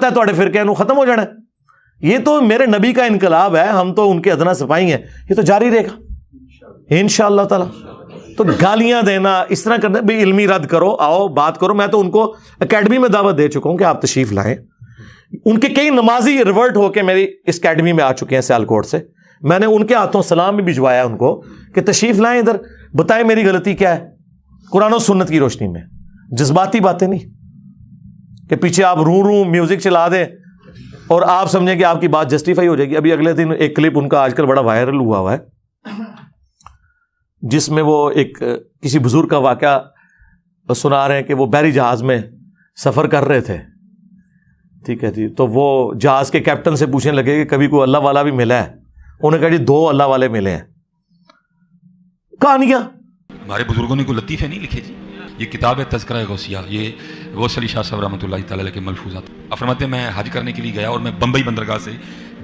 تواڈے فرقے نو ختم ہو جانا ہے. یہ تو میرے نبی کا انقلاب ہے, ہم تو ان کے ادنا سپاہی ہیں, یہ تو جاری رہے گا انشاءاللہ تعالی. تو گالیاں دینا اس طرح کرنا بھی علمی رد کرو, آؤ بات کرو. میں تو ان کو اکیڈمی میں دعوت دے چکا ہوں کہ آپ تشریف لائیں. ان کے کئی نمازی ریورٹ ہو کے میری اس اکیڈمی میں آ چکے ہیں سیالکوٹ سے. میں نے ان کے ہاتھوں سلام بھی بھجوایا ان کو کہ تشریف لائیں ادھر, بتائیں میری غلطی کیا ہے, قرآن و سنت کی روشنی میں, جذباتی باتیں نہیں کہ پیچھے آپ رو میوزک چلا دیں اور آپ سمجھیں کہ آپ کی بات جسٹیفائی ہو جائے گی. ابھی اگلے دن ایک کلپ ان کا آج کل بڑا وائرل ہوا ہے جس میں وہ ایک کسی بزرگ کا واقعہ سنا رہے ہیں کہ وہ بحری جہاز میں سفر کر رہے تھے, ٹھیک ہے جی. تو وہ جہاز کے کیپٹن سے پوچھنے لگے کہ کبھی کوئی اللہ والا بھی ملا ہے. انہوں نے کہا جی 2 اللہ والے ملے ہیں. کہانیاں ہمارے بزرگوں نے کوئی لطیفے نہیں لکھے جی. یہ کتاب ہے تذکرہ غوثیہ, یہ غوث علی شاہ صاحب رحمۃ اللہ تعالی علیہ کے ملفوظات. آپ فرماتے ہیں میں حج کرنے کے لیے گیا اور میں بمبئی بندرگاہ سے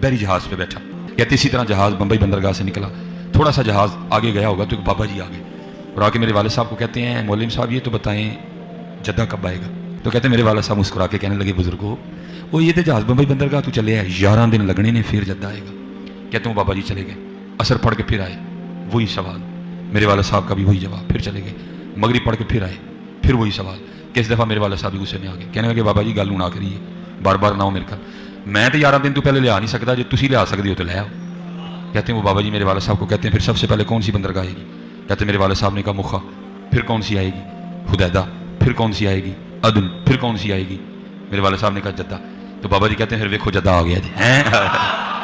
بحری جہاز پہ بیٹھا. کہتے اسی طرح جہاز بمبئی بندرگاہ سے نکلا, تھوڑا سا جہاز آگے گیا ہوگا تو ایک بابا جی آگے اور آ کے میرے والد صاحب کو کہتے ہیں مولوی صاحب یہ تو بتائیں جدہ کب آئے گا. تو کہتے ہیں میرے والد صاحب مسکرا کے کہنے لگے بزرگوں وہ یہ تو جہاز بمبئی بندرگاہ تو چلے آئے 11 دن لگنے نے پھر جدہ آئے گا. کہتے ہیں وہ بابا جی چلے گئے, اثر پڑھ کے پھر آئے, وہی سوال. میرے والد صاحب کا بھی وہی جواب, پھر چلے گئے, مغرب پڑھ کے پھر آئے, پھر وہی سوال. کہ اس دفعہ میرے والد صاحب بھی غصے میں آ گئے, کہنے لگے بابا جی گل نہ کریے, بار بار نہ ہو میرے گھر, میں تو 11 دن تو پہلے لیا نہیں سکتا, جو تسی لیا سکتے ہو تو لے آؤ. کہتے ہیں وہ بابا جی میرے والد صاحب کو کہتے ہیں پھر سب سے پہلے کون سی بندرگاہ آئے گی. کہتے ہیں میرے والد صاحب نے کہا مکھا, پھر کون سی آئے گی حدیدہ, پھر کون سی آئے گی عدن, پھر کون سی آئے گی. میرے والد صاحب نے کہا جدہ. تو بابا جی کہتے ہیں پھر دیکھو جدہ آ گیا جی.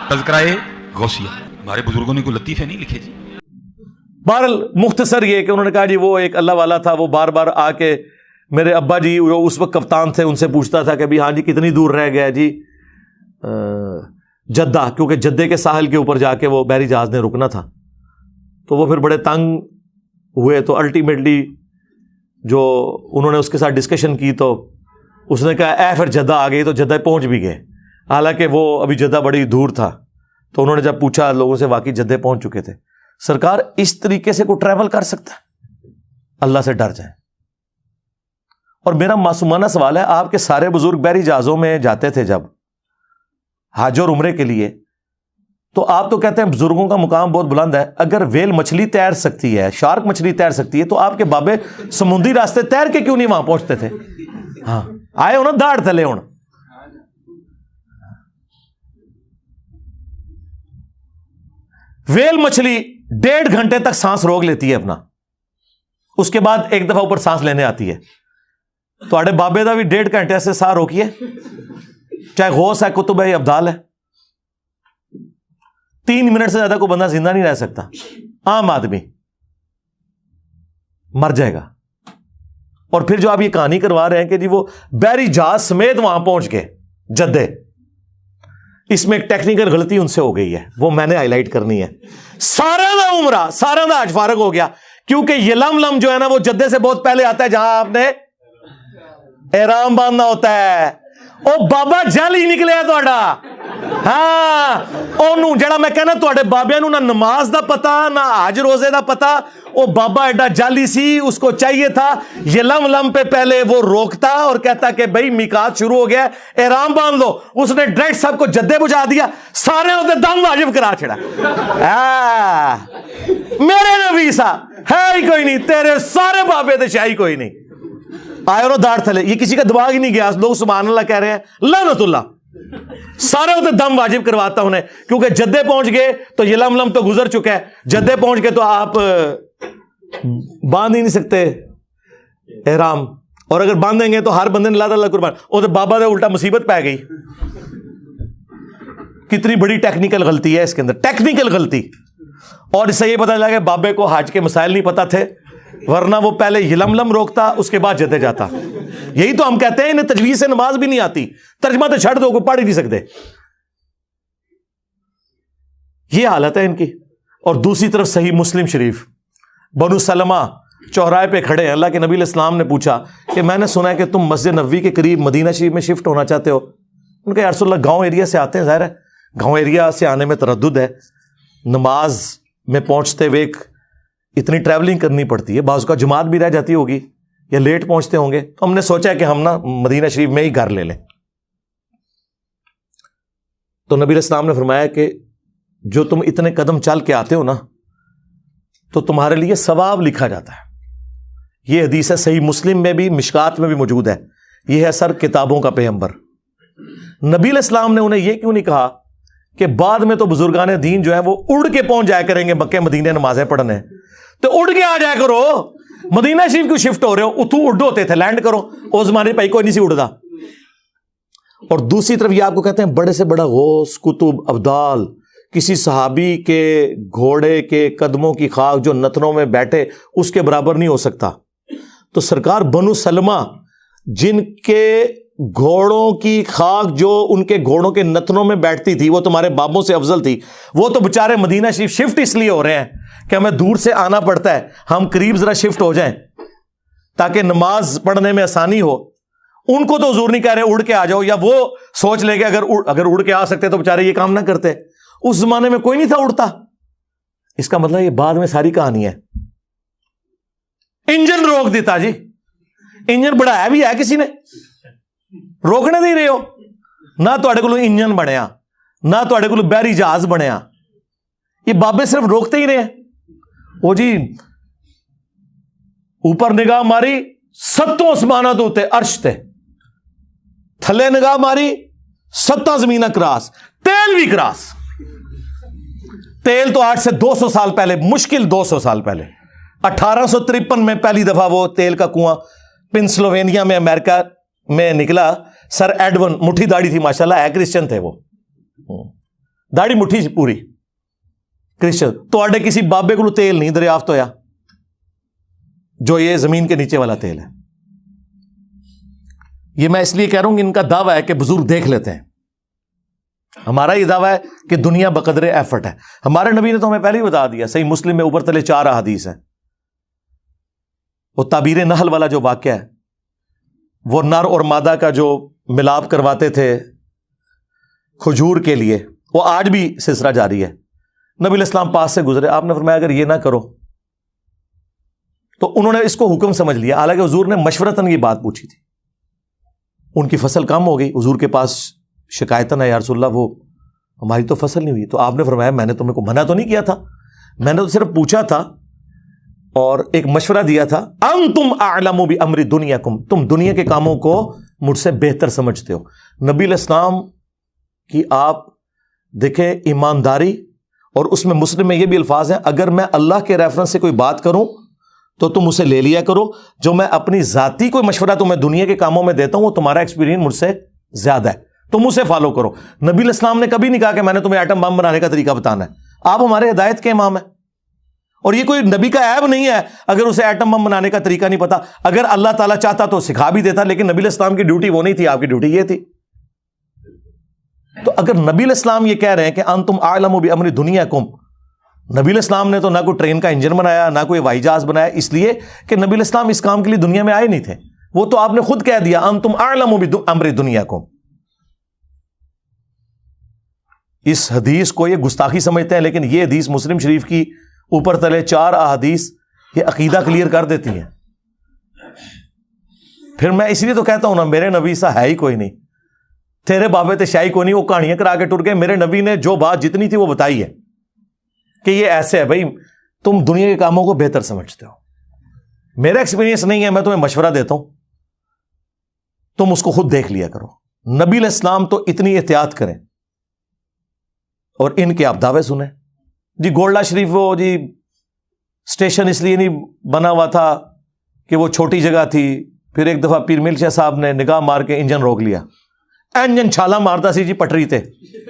تذکرہ غوثیہ, ہمارے بزرگوں نے کوئی لطیفے نہیں لکھے جی. بہرحال مختصر یہ کہ انہوں نے کہا جی وہ ایک اللہ والا تھا, وہ بار بار آ کے میرے ابا جی جو اس وقت کپتان تھے ان سے پوچھتا تھا کہ بھی ہاں جی کتنی دور رہ گیا جی جدہ, کیونکہ جدے کے ساحل کے اوپر جا کے وہ بحری جہاز نے رکنا تھا. تو وہ پھر بڑے تنگ ہوئے, تو الٹیمیٹلی جو انہوں نے اس کے ساتھ ڈسکشن کی تو اس نے کہا اے پھر جدہ آ گئی, تو جدہ پہنچ بھی گئے, حالانکہ وہ ابھی جدہ بڑی دور تھا. تو انہوں نے جب پوچھا لوگوں سے, واقعی جدے پہنچ چکے تھے. سرکار اس طریقے سے کوئی ٹریول کر سکتا ہے؟ اللہ سے ڈر جائیں. اور میرا معصومانہ سوال ہے, آپ کے سارے بزرگ بحری جہازوں میں جاتے تھے جب حج اور عمرے کے لیے, تو آپ تو کہتے ہیں بزرگوں کا مقام بہت بلند ہے. اگر ویل مچھلی تیر سکتی ہے, شارک مچھلی تیر سکتی ہے, تو آپ کے بابے سمندری راستے تیر کے کیوں نہیں وہاں پہنچتے تھے؟ ہاں آئے ہو نا داڑ تھلے ہوں. ویل مچھلی 1.5 گھنٹے تک سانس روک لیتی ہے اپنا, اس کے بعد ایک دفعہ اوپر سانس لینے آتی ہے. تو آڑے بابے دا بھی 1.5 گھنٹے سے سانس روکیے, چاہے غوث ہے, کتب ہے, ابدال ہے. 3 منٹ سے زیادہ کوئی بندہ زندہ نہیں رہ سکتا. عام آدمی مر جائے گا. اور پھر جو آپ یہ کہانی کروا رہے ہیں کہ جی وہ بحری جہاز سمیت وہاں پہنچ گئے جدے, اس میں ایک ٹیکنیکل غلطی ان سے ہو گئی ہے, وہ میں نے ہائی لائٹ کرنی ہے. سارا دا عمرہ, سارا دا حج فارغ ہو گیا, کیونکہ یہ لم جو ہے نا وہ جدے سے بہت پہلے آتا ہے جہاں آپ نے احرام باندھنا ہوتا ہے. او بابا جل ہی نکلے تھوڑا. ہاں او جڑا میں کہنا تھوڑے بابے نو نہ نماز دا پتا نہ حج روزے دا پتا, او بابا ایڈا جالی سی, اس کو چاہیے تھا یہ لم پہ پہلے وہ روکتا اور کہتا کہ بھائی میقات شروع ہو گیا, احرام باندھ لو. اس نے ڈائریکٹ سب کو جدے بجا دیا, سارے ہوتے دم واجب کرا چھڑا. میرے نبی سا ہے ہی کوئی نہیں, تیرے سارے بابے تے شاہی کوئی نہیں. آئے اور داڑ تھلے, یہ کسی کا دماغ ہی نہیں گیا. لوگ سبحان اللہ کہہ رہے ہیں, لعنت اللہ. سارے ہوتے دم واجب کرواتا انہیں, کیونکہ جدے پہنچ گئے تو یہ لم تو گزر چکا ہے. جدے پہنچ گئے تو آپ باندھ ہی نہیں سکتے احرام, اور اگر باندھیں گے تو ہر بندے نے لا اللہ قربان. اور بابا نے الٹا مصیبت پہ گئی. کتنی بڑی ٹیکنیکل غلطی ہے اس کے اندر, ٹیکنیکل غلطی. اور اس سے یہ پتہ چلا کہ بابے کو حج کے مسائل نہیں پتا تھے, ورنہ وہ پہلے یلم روکتا, اس کے بعد جدے جاتا. یہی تو ہم کہتے ہیں انہیں تجویز سے نماز بھی نہیں آتی, ترجمہ تو چھڑ دو, کو پڑھ ہی نہیں سکتے. یہ حالت ہے ان کی. اور دوسری طرف صحیح مسلم شریف, بنو سلمہ چوراہے پہ کھڑے ہیں. اللہ کے نبی علیہ السلام نے پوچھا کہ میں نے سنا ہے کہ تم مسجد نبوی کے قریب مدینہ شریف میں شفٹ ہونا چاہتے ہو. ان کا یا رسول اللہ گاؤں ایریا سے آتے ہیں, ظاہر ہے گاؤں ایریا سے آنے میں تردد ہے, نماز میں پہنچتے ہوئے اتنی ٹریولنگ کرنی پڑتی ہے, بعض کا جماعت بھی رہ جاتی ہوگی یا لیٹ پہنچتے ہوں گے, تو ہم نے سوچا کہ ہم نا مدینہ شریف میں ہی گھر لے لیں. تو نبی علیہ السلام نے فرمایا کہ جو تم اتنے قدم چل کے آتے ہو نا تو تمہارے لیے ثواب لکھا جاتا ہے. یہ حدیث ہے صحیح مسلم میں بھی مشکات میں بھی موجود ہے. یہ ہے سر کتابوں کا پیغمبر. نبی علیہ السلام نے انہیں یہ کیوں نہیں کہا کہ بعد میں تو بزرگان دین جو ہے وہ اڑ کے پہنچ جایا کریں گے مکہ مدینے نمازیں پڑھنے, تو اڑ کے آ جایا کرو. مدینہ شریف کیوں شفٹ ہو رہے ہو؟ اتو اڑ ہوتے تھے, لینڈ کرو. اس زمانے پہ کوئی نہیں سی اڑتا. اور دوسری طرف یہ آپ کو کہتے ہیں بڑے سے بڑا غوث کتب ابدال کسی صحابی کے گھوڑے کے قدموں کی خاک جو نتنوں میں بیٹھے اس کے برابر نہیں ہو سکتا. تو سرکار بنو سلمہ جن کے گھوڑوں کی خاک جو ان کے گھوڑوں کے نتنوں میں بیٹھتی تھی وہ تمہارے بابوں سے افضل تھی. وہ تو بےچارے مدینہ شریف شفٹ اس لیے ہو رہے ہیں کہ ہمیں دور سے آنا پڑتا ہے, ہم قریب ذرا شفٹ ہو جائیں تاکہ نماز پڑھنے میں آسانی ہو. ان کو تو حضور نہیں کہہ رہے اڑ کے آ جاؤ, یا وہ سوچ لے کہ اگر اڑ کے آ سکتے تو بےچارے یہ کام نہ کرتے. اس زمانے میں کوئی نہیں تھا اڑتا. اس کا مطلب یہ بعد میں ساری کہانی ہے. انجن روک دیتا جی, انجن بڑھایا بھی ہے کسی نے, روکنے نہیں رہے ہو. نہ تواڈے کولوں انجن بنیا نہ تواڈے کولوں بحری جہاز بنیا. یہ بابے صرف روکتے ہی رہے. وہ جی اوپر نگاہ ماری 7 آسماناں تو تے عرش تے, تھلے نگاہ ماری 7 زمیناں کراس, تیل بھی کراس. تیل تو آج سے 200 سال پہلے, مشکل 200 سال پہلے 1853 میں پہلی دفعہ وہ تیل کا کنواں پنسلوینیا میں امریکہ میں نکلا. سر ایڈون, مٹھی داڑھی تھی ماشاءاللہ, ہے کرسچن تھے وہ, داڑھی مٹھی پوری کرسچن. تو آڈے کسی بابے کو تیل نہیں دریافت ہویا جو یہ زمین کے نیچے والا تیل ہے. یہ میں اس لیے کہہ رہا ہوں کہ ان کا دعویٰ ہے کہ بزرگ دیکھ لیتے ہیں. ہمارا یہ دعویٰ ہے کہ دنیا بقدر ایفرٹ ہے. ہمارے نبی نے تو ہمیں پہلے ہی بتا دیا, صحیح مسلم میں اوپر تلے 4 احادیث ہیں. وہ تعبیر نحل والا جو واقعہ ہے, وہ نر اور مادہ کا جو ملاپ کرواتے تھے کھجور کے لیے, وہ آج بھی سلسلہ جاری ہے. نبی علیہ السلام پاس سے گزرے, آپ نے فرمایا اگر یہ نہ کرو, تو انہوں نے اس کو حکم سمجھ لیا. حالانکہ حضور نے مشورتاً یہ بات پوچھی تھی. ان کی فصل کم ہو گئی, حضور کے پاس شکایتاً ہے یا رسول اللہ وہ ہماری تو فصل نہیں ہوئی. تو آپ نے فرمایا میں نے تمہیں کو منع تو نہیں کیا تھا, میں نے تو صرف پوچھا تھا اور ایک مشورہ دیا تھا. انتم اعلم بامر دنیاکم, تم دنیا کے کاموں کو مجھ سے بہتر سمجھتے ہو. نبی علیہ السلام کی آپ دیکھیں ایمانداری, اور اس میں مسلم میں یہ بھی الفاظ ہیں اگر میں اللہ کے ریفرنس سے کوئی بات کروں تو تم اسے لے لیا کرو, جو میں اپنی ذاتی کوئی مشورہ تمہیں دنیا کے کاموں میں دیتا ہوں وہ تمہارا ایکسپیرینس مجھ سے زیادہ ہے, تم اسے فالو کرو. نبی علیہ السلام نے کبھی نہیں کہا کہ میں نے تمہیں ایٹم بم بنانے کا طریقہ بتانا ہے. آپ ہمارے ہدایت کے امام ہیں, اور یہ کوئی نبی کا عیب نہیں ہے اگر اسے ایٹم بم بنانے کا طریقہ نہیں پتا. اگر اللہ تعالیٰ چاہتا تو سکھا بھی دیتا, لیکن نبی علیہ السلام کی ڈیوٹی وہ نہیں تھی, آپ کی ڈیوٹی یہ تھی. تو اگر نبی علیہ السلام یہ کہہ رہے ہیں کہ انتم اعلم بامر دنیاکم, نبی علیہ السلام نے تو نہ کوئی ٹرین کا انجن بنایا نہ کوئی ہوائی جہاز بنایا, اس لیے کہ نبی علیہ السلام اس کام کے لیے دنیا میں آئے نہیں تھے. وہ تو آپ نے خود کہہ دیا انتم اعلم بامر دنیاکم. اس حدیث کو یہ گستاخی سمجھتے ہیں, لیکن یہ حدیث مسلم شریف کی اوپر تلے 4 احادیث یہ عقیدہ کلیئر کر دیتی ہیں. پھر میں اس لیے تو کہتا ہوں نا, میرے نبی سا ہے ہی کوئی نہیں. تیرے بابے تے شاہی کوئی نہیں, وہ کہانیاں کرا کے ٹر گئے. میرے نبی نے جو بات جتنی تھی وہ بتائی ہے کہ یہ ایسے ہے بھائی, تم دنیا کے کاموں کو بہتر سمجھتے ہو. میرا ایکسپیرینس نہیں ہے, میں تمہیں مشورہ دیتا ہوں, تم اس کو خود دیکھ لیا کرو. نبی علیہ السلام تو اتنی احتیاط کریں اور ان کے آپ دعوے سنیں. جی گولڈا شریف وہ جی اسٹیشن اس لیے نہیں بنا ہوا تھا کہ وہ چھوٹی جگہ تھی. پھر ایک دفعہ پیر مل شاہ صاحب نے نگاہ مار کے انجن روک لیا. انجن چھالا مارتا سی جی پٹری تے,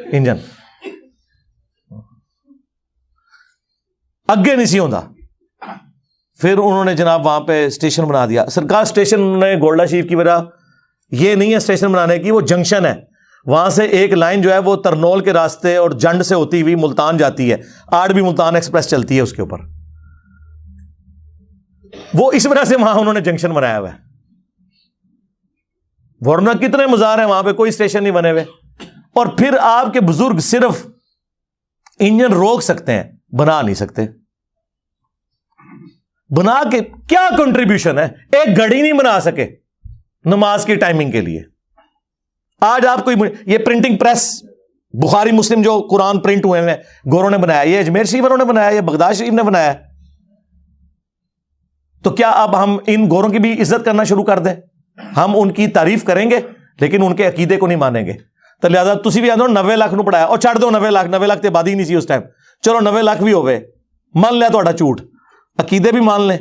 انجن اگے نہیں سی ہوندا. پھر انہوں نے جناب وہاں پہ اسٹیشن بنا دیا. سرکار اسٹیشن نے گولڈا شریف کی وجہ یہ نہیں ہے اسٹیشن بنانے کی, وہ جنکشن ہے. وہاں سے ایک لائن جو ہے وہ ترنول کے راستے اور جنڈ سے ہوتی ہوئی ملتان جاتی ہے. آج بھی ملتان ایکسپریس چلتی ہے اس کے اوپر. وہ اس وجہ سے وہاں انہوں نے جنکشن بنایا ہوا ہے, ورنہ کتنے مزار ہیں وہاں پہ, کوئی اسٹیشن نہیں بنے ہوئے. اور پھر آپ کے بزرگ صرف انجن روک سکتے ہیں, بنا نہیں سکتے. بنا کے کیا کنٹریبیوشن ہے؟ ایک گھڑی نہیں بنا سکے نماز کی ٹائمنگ کے لیے. آج آپ کو یہ پرنٹنگ پریس بخاری مسلم جو قرآن پرنٹ ہوئے ہیں گوروں نے بنایا, یہ اجمیر شریف انہوں نے بنایا, یہ بغداد شریف نے بنایا. تو کیا اب ہم ان گوروں کی بھی عزت کرنا شروع کر دیں؟ ہم ان کی تعریف کریں گے لیکن ان کے عقیدے کو نہیں مانیں گے. تو لہٰذا تسی بھی آدھو 90 لاکھ نو پڑھایا, اور چھڑ دو 90 لاکھ تے آبادی نہیں سی اس ٹائم, چلو 90 لاکھ بھی ہوئے, مان لیا تھوڑا جھوٹ, عقیدے بھی مان لیں.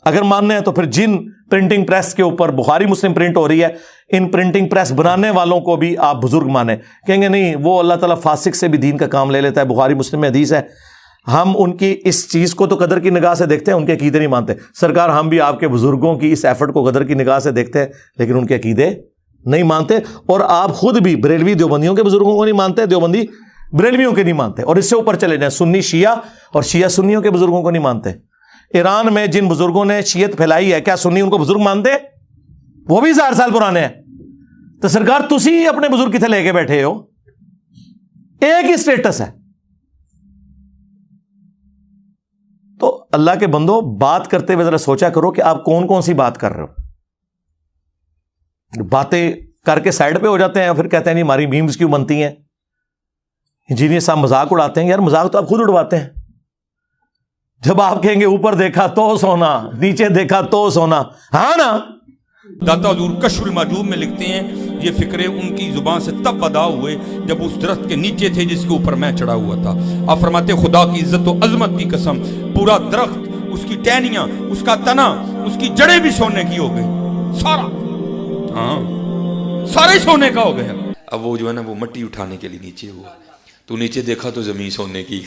اگر ماننے ہیں تو پھر جن پرنٹنگ پریس کے اوپر بخاری مسلم پرنٹ ہو رہی ہے, ان پرنٹنگ پریس بنانے والوں کو بھی آپ بزرگ مانیں. کہیں گے نہیں وہ اللہ تعالیٰ فاسق سے بھی دین کا کام لے لیتا ہے, بخاری مسلم میں حدیث ہے. ہم ان کی اس چیز کو تو قدر کی نگاہ سے دیکھتے ہیں, ان کے عقیدے نہیں مانتے. سرکار ہم بھی آپ کے بزرگوں کی اس ایفرٹ کو قدر کی نگاہ سے دیکھتے ہیں لیکن ان کے عقیدے نہیں مانتے. اور آپ خود بھی بریلوی دیوبندیوں کے بزرگوں کو نہیں مانتے, دیوبندی بریلویوں کے نہیں مانتے, اور اس سے اوپر چلے جائیں سنی شیعہ اور شیعہ سنیوں کے بزرگوں کو نہیں مانتے. ایران میں جن بزرگوں نے شیعت پھیلائی ہے, کیا سنی ان کو بزرگ مانتے؟ وہ بھی 1000 سال پرانے ہیں. تو سرکار تسی اپنے بزرگ کتنے لے کے بیٹھے ہو؟ ایک ہی سٹیٹس ہے. تو اللہ کے بندو, بات کرتے ہوئے ذرا سوچا کرو کہ آپ کون کون سی بات کر رہے ہو. باتیں کر کے سائڈ پہ ہو جاتے ہیں, پھر کہتے ہیں نہیں ہماری میمز کیوں بنتی ہیں, انجینئر صاحب مذاق اڑاتے ہیں. یار مذاق تو آپ خود اڑواتے ہیں. جب آپ کہیں گے اوپر دیکھا تو سونا, نیچے دیکھا تو سونا, ہاں نا. داتا حضور کشف المحجوب میں لکھتے ہیں یہ فکرے ان کی زبان سے تب ادا ہوئے جب اس درخت کے نیچے تھے جس کے اوپر میں چڑھا ہوا تھا. آپ فرماتے خدا کی عزت و عظمت کی قسم, پورا درخت, اس کی ٹہنیاں, اس کا تنا, اس کی جڑیں بھی سونے کی ہو گئی, سارا, ہاں سارے سونے کا ہو گیا. اب وہ جو ہے نا وہ مٹی اٹھانے کے لیے نیچے ہوا, تو نیچے دیکھا تو زمین سونے کی,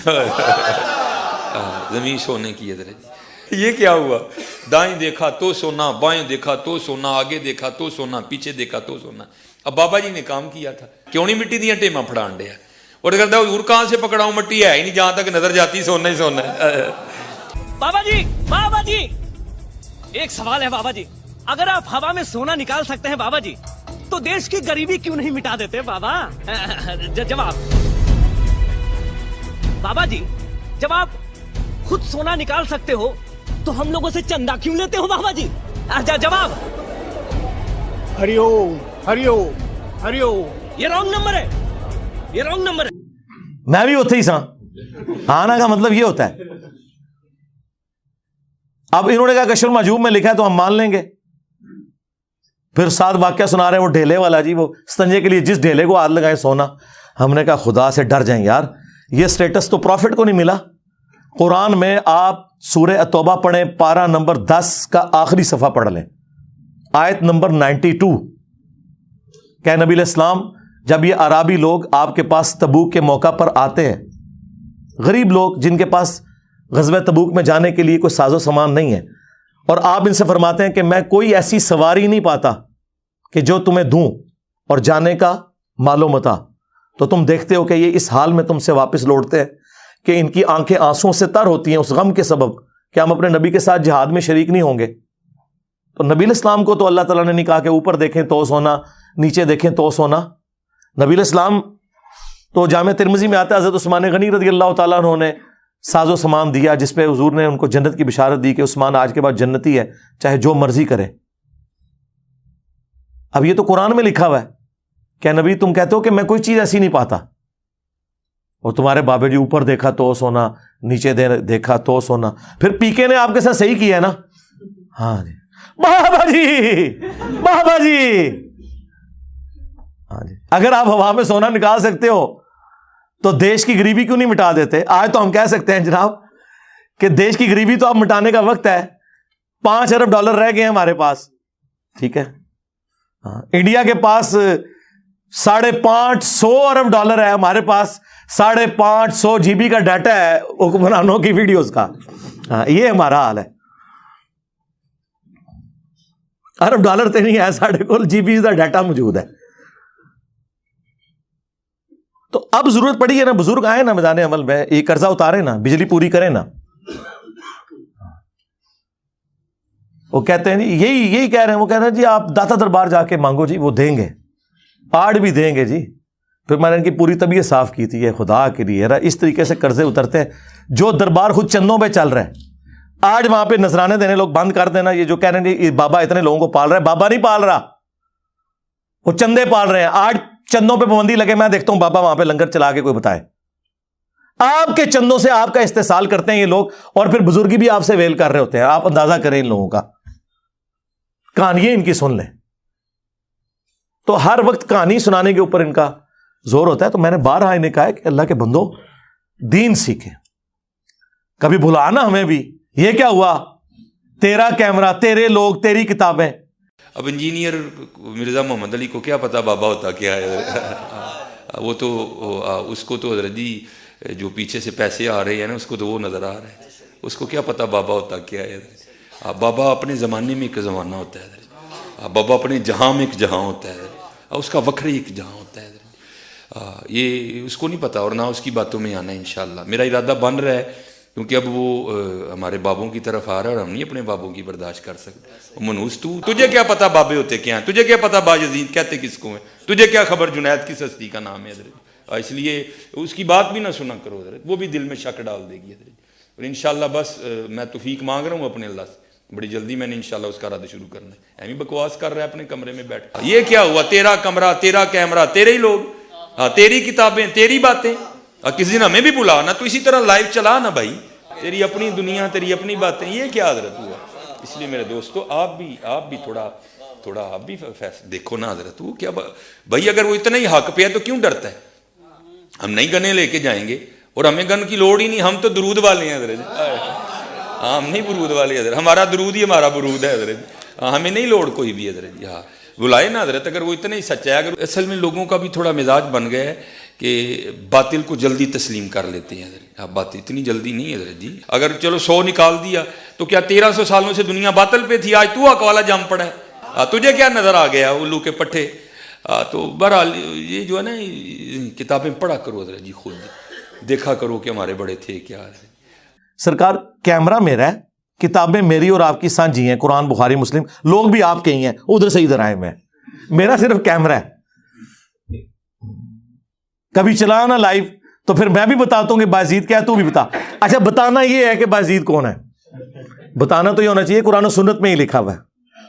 زمین سونے کی ہے. یہ کیا ہوا؟ دائیں دیکھا تو سونا, بائیں دیکھا تو سونا, آگے دیکھا تو سونا, پیچھے دیکھا تو سونا. اب بابا جی نے کام کیا تھا, کیوں نہیں مٹی دیا ٹیما پھڑان دیا, اور کہتا حضور کہاں سے پکڑاؤں, مٹی ہے ہی نہیں, جہاں تک نظر جاتی سونا ہی سونا ہے. بابا جی ایک سوال ہے بابا جی, اگر آپ ہوا میں سونا نکال سکتے ہیں بابا جی تو دیش کی غریبی کیوں نہیں مٹا دیتے بابا؟ جواب بابا جی, جب آپ خود سونا نکال سکتے ہو تو ہم لوگوں سے چندہ کیوں لیتے ہو بابا جی؟ جواب ہری اوم ہری اوم ہری اوم. یہ رانگ نمبر ہے, یہ رانگ نمبر ہے. میں بھی ہوتا ہی سا, آنا کا مطلب یہ ہوتا ہے. اب انہوں نے کہا کشف المحجوب میں لکھا ہے تو ہم مان لیں گے. پھر ساتھ واقعہ سنا رہے ہیں وہ ڈھیلے والا جی, وہ استنجے کے لیے جس ڈھیلے کو ہاتھ لگائے سونا. ہم نے کہا خدا سے ڈر جائیں یار, یہ سٹیٹس تو پروفٹ کو نہیں ملا. قرآن میں آپ سورہ التوبہ پڑھیں, پارہ نمبر 10 کا آخری صفحہ پڑھ لیں, آیت نمبر 92. کہ نبی علیہ السلام جب یہ عرابی لوگ آپ کے پاس تبوک کے موقع پر آتے ہیں, غریب لوگ جن کے پاس غزوہ تبوک میں جانے کے لیے کوئی ساز و سامان نہیں ہے, اور آپ ان سے فرماتے ہیں کہ میں کوئی ایسی سواری نہیں پاتا کہ جو تمہیں دوں اور جانے کا مال و متاع, تو تم دیکھتے ہو کہ یہ اس حال میں تم سے واپس لوٹتے ہیں کہ ان کی آنکھیں آنسوں سے تر ہوتی ہیں اس غم کے سبب کہ ہم اپنے نبی کے ساتھ جہاد میں شریک نہیں ہوں گے. تو نبی علیہ السلام کو تو اللہ تعالیٰ نے نہیں کہا کہ اوپر دیکھیں تو سونا, نیچے دیکھیں تو سونا. نبی علیہ السلام تو جامع ترمذی میں آتا ہے حضرت عثمان غنی رضی اللہ تعالیٰ عنہ نے ساز و سامان دیا جس پہ حضور نے ان کو جنت کی بشارت دی کہ عثمان آج کے بعد جنتی ہے, چاہے جو مرضی کرے. اب یہ تو قرآن میں لکھا ہوا ہے کہ نبی تم کہتے ہو کہ میں کوئی چیز ایسی نہیں پاتا, اور تمہارے بابے جی اوپر دیکھا تو سونا, نیچے دیکھا تو سونا. پھر پی کے نے آپ کے ساتھ صحیح کیا ہے نا, ہاں جی بابا جی, بابا جی, ہاں جی. اگر آپ ہوا میں سونا نکال سکتے ہو تو دیش کی غریبی کیوں نہیں مٹا دیتے؟ آج تو ہم کہہ سکتے ہیں جناب کہ دیش کی غریبی تو اب مٹانے کا وقت ہے. 5 ارب ڈالر رہ گئے ہیں ہمارے پاس, ٹھیک ہے. انڈیا کے پاس 550 ارب ڈالر ہے, ہمارے پاس 550 GB کا ڈیٹا ہے حکمرانوں کی ویڈیوز کا. یہ ہمارا حال ہے. ارب ڈالر تو نہیں ہے, ساڑھے کو GB کا ڈیٹا موجود ہے. تو اب ضرورت پڑی ہے نا, بزرگ آئے نا میدان عمل میں, یہ قرضہ اتارے نا, بجلی پوری کریں نا. وہ کہتے ہیں یہی کہہ رہے ہیں, وہ کہہ رہے ہیں جی آپ داتا دربار جا کے مانگو جی, وہ دیں گے, آڑ بھی دیں گے جی. پھر میں نے ان کی پوری طبیعت صاف کی تھی, یہ خدا کے لیے اس طریقے سے قرضے اترتے ہیں. جو دربار خود چندوں پہ چل رہا ہے, آج وہاں پہ نذرانے دینے لوگ بند کر دینا. یہ جو کہہ رہے ہیں بابا اتنے لوگوں کو پال رہا ہے, بابا نہیں پال رہا, وہ چندے پال رہے ہیں. آج چندوں پہ پابندی لگے. میں دیکھتا ہوں بابا وہاں پہ لنگر چلا کے کوئی بتائے. آپ کے چندوں سے آپ کا استحصال کرتے ہیں یہ لوگ, اور پھر بزرگی بھی آپ سے ویل کر رہے ہوتے ہیں. آپ اندازہ کریں ان لوگوں کا, کہانیاں ان کی سن لیں. تو ہر وقت کہانی سنانے کے اوپر ان کا زور ہوتا ہے. تو میں نے بارہا انہیں کہا ہے کہ اللہ کے بندوں دین سیکھیں, کبھی بھلانا ہمیں بھی. یہ کیا ہوا, تیرا کیمرہ, تیرے لوگ, تیری کتابیں. اب انجینئر مرزا محمد علی کو کیا پتا بابا ہوتا کیا ہے. وہ تو اس کو تو حضرت جی جو پیچھے سے پیسے آ رہے ہیں نا, اس کو تو وہ نظر آ رہا ہے. اس کو کیا پتا بابا ہوتا کیا ہے. بابا اپنے زمانے میں ایک زمانہ ہوتا ہے, بابا اپنے جہاں میں ایک جہاں ہوتا ہے, اس کا وکھرے ایک جہاں ہوتا ہے. یہ اس کو نہیں پتا, اور نہ اس کی باتوں میں آنا ہے. انشاءاللہ میرا ارادہ بن رہا ہے, کیونکہ اب وہ ہمارے بابوں کی طرف آ رہا ہے اور ہم نہیں اپنے بابوں کی برداشت کر سکتے. منوس تجھے کیا پتا بابے ہوتے کیا ہیں, تجھے کیا پتا باجزید کہتے کس کو ہیں, تجھے کیا خبر جنید کس ہستی کا نام ہے حضرت. اس لیے اس کی بات بھی نہ سنا کرو حضرت, وہ بھی دل میں شک ڈال دے گی حضرت. اور انشاءاللہ بس میں توفیق مانگ رہا ہوں اپنے اللہ سے, بڑی جلدی میں نے انشاءاللہ اس کا ارادہ شروع کرنا ہے. ایمی بکواس کر رہا ہے اپنے کمرے میں بیٹھ. یہ کیا ہوا, تیرا کمرہ, تیرا کیمرہ, تیرے ہی لوگ, تیری کتابیں, تیری باتیں. کسی دن ہمیں بھی بلا نا, تو اسی طرح لائیو چلا نا بھائی, تیری اپنی دنیا, تیری اپنی باتیں. یہ کیا حضرت ہوا. اس لیے میرے دوستو آپ بھی تھوڑا آپ بھی دیکھو نا حضرت. وہ کیا بھائی, اگر وہ اتنا ہی حق پہ ہے تو کیوں ڈرتا ہے. ہم نہیں گنے لے کے جائیں گے, اور ہمیں گن کی لوڑ ہی نہیں, ہم تو درود والے ہیں حضرت. ہم نہیں برود والے حضرت, ہمارا درود ہی ہمارا برود ہے حضرت. ہمیں نہیں لوڑ کوئی بھی حضرت. ہاں بلائے نا حضرت, اگر وہ اتنا ہی سچا ہے. اگر اصل میں لوگوں کا بھی تھوڑا مزاج بن گیا ہے کہ باطل کو جلدی تسلیم کر لیتے ہیں حضرت. بات اتنی جلدی نہیں حضرت جی. اگر چلو 100 نکال دیا تو کیا 1300 سالوں سے دنیا باطل پہ تھی, آج تو حق والا جم پڑا ہے. تجھے کیا نظر آ گیا الو کے پٹھے. تو بہرحال یہ جو ہے نا, کتابیں پڑھا کرو حضرت جی, خود دیکھا کرو کہ ہمارے بڑے تھے کیا. سرکار کیمرہ میرا ہے, کتابیں میری اور آپ کی سانجھی ہیں, قرآن بخاری مسلم, لوگ بھی آپ کے ہی ہیں, ادھر سے ادھر آئے میں, میرا صرف کیمرہ ہے. کبھی چلانا لائیو تو پھر میں بھی بتاتا ہوں کہ بازید کیا ہے, تو بھی بتا. اچھا بتانا یہ ہے کہ بازید کون ہے, بتانا تو یہ ہونا چاہیے قرآن و سنت میں ہی لکھا ہوا ہے.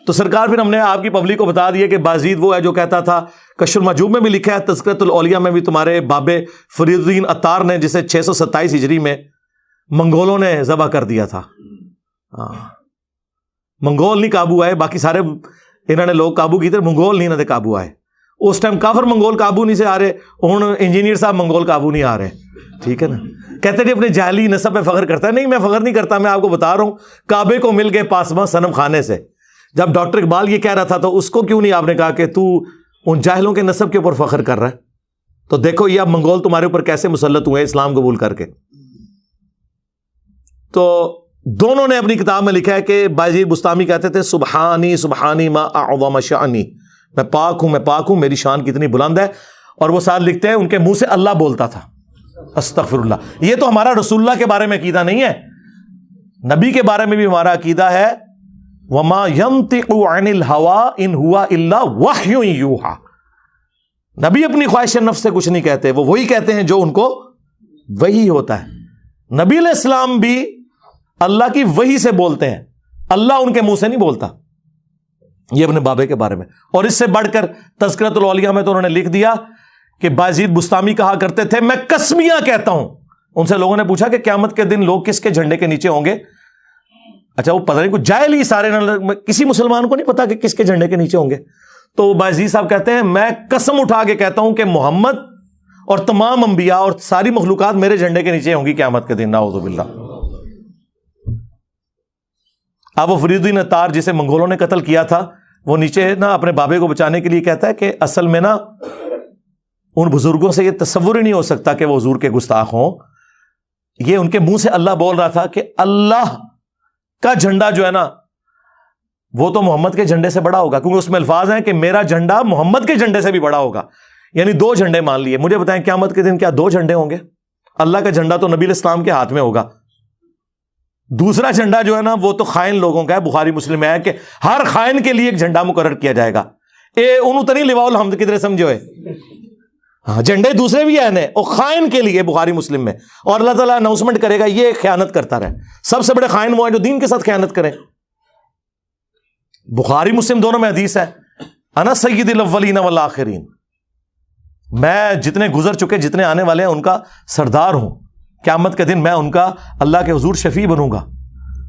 تو سرکار پھر ہم نے آپ کی پبلک کو بتا دیا کہ بازید وہ ہے جو کہتا تھا, کشف المحجوب میں بھی لکھا ہے, تذکرۃ الاولیاء میں بھی تمہارے بابے فرید الدین عطار نے, جسے 627 ہجری میں منگولوں نے ذبح کر دیا تھا. منگول نہیں قابو آئے, باقی سارے انہوں نے لوگ قابو کی تھے, منگول نہیں انہوں نے قابو آئے. اس ٹائم کافر منگول قابو نہیں سے آ رہے, ہوں انجینئر صاحب منگول قابو نہیں آ رہے. ٹھیک ہے نا. کہتے ہیں اپنے جعلی نسب پہ فخر کرتا ہے. نہیں, میں فخر نہیں کرتا, میں آپ کو بتا رہا ہوں کعبے کو مل گئے پاسباں صنم خانے سے. جب ڈاکٹر اقبال یہ کہہ رہا تھا تو اس کو کیوں نہیں آپ نے کہا کہ تو ان جاہلوں کے نسب کے اوپر فخر کر رہا ہے. تو دیکھو یہ اب منگول تمہارے اوپر کیسے مسلط ہوئے اسلام قبول کر کے. تو دونوں نے اپنی کتاب میں لکھا ہے کہ بازید بستامی کہتے تھے سبحانی سبحانی ما اعظم شانی, میں پاک ہوں, میری شان کتنی بلند ہے. اور وہ ساتھ لکھتے ہیں ان کے منہ سے اللہ بولتا تھا, استغفر اللہ. یہ تو ہمارا رسول اللہ کے بارے میں عقیدہ نہیں ہے, نبی کے بارے میں بھی ہمارا عقیدہ ہے وما ينطق عن الهوى ان هو الا وحی یوحى. نبی اپنی خواہش نفس سے کچھ نہیں کہتے, وہ وہی کہتے ہیں جو ان کو وحی ہوتا ہے. نبی علیہ السلام بھی اللہ کی وحی سے بولتے ہیں, اللہ ان کے منہ سے نہیں بولتا. یہ اپنے بابے کے بارے میں. اور اس سے بڑھ کر تذکرۃ الاولیاء میں تو انہوں نے لکھ دیا کہ بازید بستامی کہا کرتے تھے میں قسمیاں کہتا ہوں. ان سے لوگوں نے پوچھا کہ قیامت کے دن لوگ کس کے جھنڈے کے نیچے ہوں گے. اچھا وہ پتہ نہیں کچھ جاہل ہی سارے, کسی مسلمان کو نہیں پتا کہ کس کے جھنڈے کے نیچے ہوں گے. تو بازید صاحب کہتے ہیں میں قسم اٹھا کے کہتا ہوں کہ محمد اور تمام انبیاء اور ساری مخلوقات میرے جھنڈے کے نیچے ہوں گی قیامت کے دن, نعوذ باللہ. اب وہ فرید الدین عطار جسے منگولوں نے قتل کیا تھا, وہ نیچے نا اپنے بابے کو بچانے کے لیے کہتا ہے کہ اصل میں نا ان بزرگوں سے یہ تصور ہی نہیں ہو سکتا کہ وہ حضور کے گستاخ ہوں. یہ ان کے منہ سے اللہ بول رہا تھا کہ اللہ کا جھنڈا جو ہے نا وہ تو محمد کے جھنڈے سے بڑا ہوگا, کیونکہ اس میں الفاظ ہیں کہ میرا جھنڈا محمد کے جھنڈے سے بھی بڑا ہوگا. یعنی 2 جھنڈے مان لیے. مجھے بتائیں قیامت کے دن کیا 2 جھنڈے ہوں گے؟ اللہ کا جھنڈا تو نبی علیہ السلام کے ہاتھ میں ہوگا, دوسرا جھنڈا جو ہے نا وہ تو خائن لوگوں کا ہے. بخاری مسلم میں ہے کہ ہر خائن کے لیے ایک جھنڈا مقرر کیا جائے گا. انہوں تو نہیں لواء الحمد کدھر سمجھو ہے. ہاں جھنڈے دوسرے بھی ہیں اور خائن کے لیے بخاری مسلم میں. اور اللہ تعالیٰ اناؤنسمنٹ کرے گا یہ خیانت کرتا رہے. سب سے بڑے خائن وہ ہیں جو دین کے ساتھ خیانت کریں. بخاری مسلم دونوں میں حدیث ہے انا سید الاولین والآخرین, میں جتنے گزر چکے جتنے آنے والے ہیں ان کا سردار ہوں. قیامت کے دن میں ان کا اللہ کے حضور شفیع بنوں گا.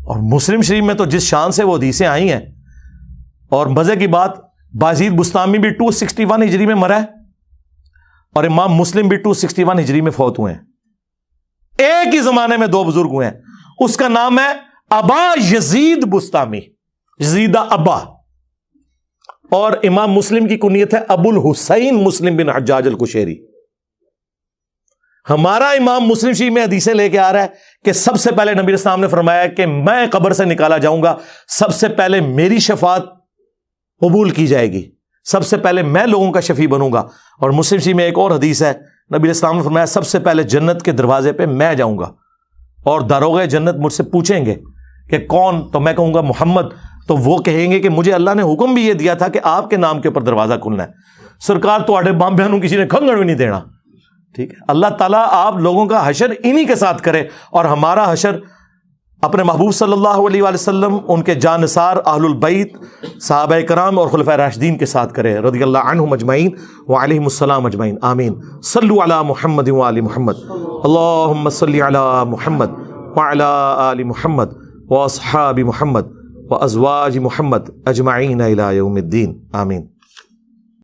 اور مسلم شریف میں تو جس شان سے وہ حدیثیں آئی ہیں, اور مزے کی بات بازید بستامی بھی 261 ہجری میں مرا ہے اور امام مسلم بھی 261 ہجری میں فوت ہوئے ہیں. ایک ہی زمانے میں دو بزرگ ہوئے ہیں. اس کا نام ہے ابا یزید بستامی, یزیدہ ابا, اور امام مسلم کی کنیت ہے ابو الحسین مسلم بن حجاج القشیری. ہمارا امام مسلم شریف میں حدیثیں لے کے آ رہا ہے کہ سب سے پہلے نبی اسلام نے فرمایا کہ میں قبر سے نکالا جاؤں گا, سب سے پہلے میری شفاعت قبول کی جائے گی, سب سے پہلے میں لوگوں کا شفیع بنوں گا. اور مسلم شریف میں ایک اور حدیث ہے, نبی اسلام نے فرمایا سب سے پہلے جنت کے دروازے پہ میں جاؤں گا اور داروغ جنت مجھ سے پوچھیں گے کہ کون, تو میں کہوں گا محمد, تو وہ کہیں گے کہ مجھے اللہ نے حکم بھی یہ دیا تھا کہ آپ کے نام کے اوپر دروازہ کھلنا ہے. سرکار تو آڈے بام بہنوں کسی نے کھنگڑ بھی نہیں دینا. ٹھیک ہے, اللہ تعالیٰ آپ لوگوں کا حشر انہی کے ساتھ کرے, اور ہمارا حشر اپنے محبوب صلی اللہ علیہ وآلہ وسلم, ان کے جانثار اہل البیت صحابہ کرام اور خلفائے راشدین کے ساتھ کرے رضی اللہ عنہم اجمعین وعلیہم السلام اجمعین, آمین. صلوا علی محمد وآل محمد, اللہم صلی علی محمد وعلی آل محمد واصحاب محمد وازواج محمد اجمعین الی یوم الدین, آمین.